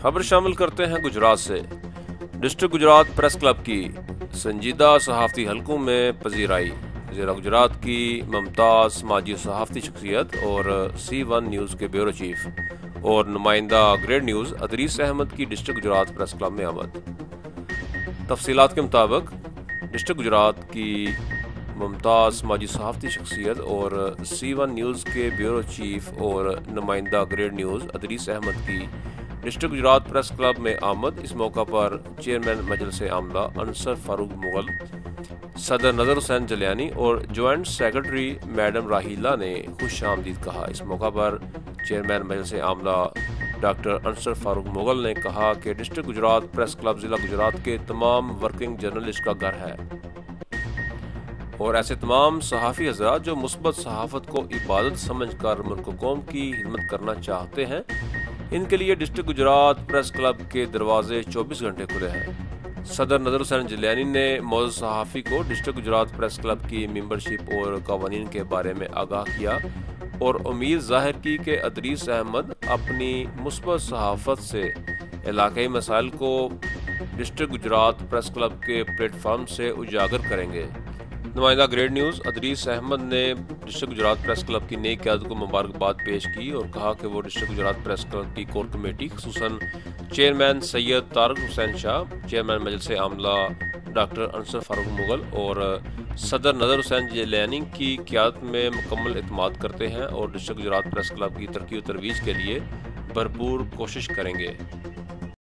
खबर शामिल करते हैं गुजरात से। डिस्ट्रिक्ट गुजरात प्रेस क्लब की संजीदा सहाफ़ती हलकों में पजीराई। ज़िला गुजरात की मुमताज़ समाजी सहाफ़ती शख्सियत और C1 न्यूज़ के ब्यूरो चीफ और नुमाइंदा ग्रेड न्यूज़ अदरीस अहमद की डिस्ट्रिक्ट गुजरात प्रेस क्लब में आमद। तफसीलात के मुताबिक डिस्ट्रिक्ट गुजरात की मुमताज़ समाजी सहाफ़ती शख्सियत और C1 न्यूज़ के ब्यूरो चीफ और नुमाइंदा ग्रेड न्यूज़ अदरीस अहमद की डिस्ट्रिक्ट गुजरात प्रेस क्लब में आमद। इस मौका पर चेयरमैन मजलिस आमला अंसर फारूक मुगल, सदर नज़र हुसैन जलियानी और जॉइंट सेक्रेटरी मैडम राहीला ने खुश आमदीद कहा। इस मौका पर चेयरमैन मजलिस आमला डॉक्टर अंसर फारूक मुगल ने कहा कि डिस्ट्रिक्ट गुजरात प्रेस क्लब ज़िला गुजरात के तमाम वर्किंग जर्नलिस्ट का घर है और ऐसे तमाम सहाफ़ी हज़रात जो मुस्बत सहाफ़त को इबादत समझकर मुल्क कौम की खिदमत करना चाहते हैं, इनके लिए डिस्ट्रिक्ट गुजरात प्रेस क्लब के दरवाजे 24 घंटे खुले हैं। सदर नज़र हुसैन जलियानी ने मौजूद सहाफ़ी को डिस्ट्रिक्ट गुजरात प्रेस क्लब की मेंबरशिप और कवानीन के बारे में आगाह किया और उम्मीद ज़ाहिर की कि अदरीस अहमद अपनी मुस्बत सहाफ़त से इलाकाई मसाइल को डिस्ट्रिक्ट गुजरात प्रेस क्लब के प्लेटफार्म से उजागर करेंगे। नुमाइंदा ग्रेड न्यूज़ अदरीस अहमद ने डिस्ट्रिक्ट गुजरात प्रेस क्लब की नई क़यादत को मुबारकबाद पेश की और कहा कि वो डिस्ट्रिक्ट गुजरात प्रेस क्लब की कोर कमेटी खुसूसन चेयरमैन सैयद तारक हुसैन शाह, चेयरमैन मजलिस आमला डॉक्टर अंसर फारूक मुगल और सदर नज़र हुसैन जलियानी की क़यादत में मुकम्मल एतमाद करते हैं और डिस्ट्रिक्ट गुजरात प्रेस क्लब की तरक्की व तरवीज के लिए भरपूर कोशिश करेंगे।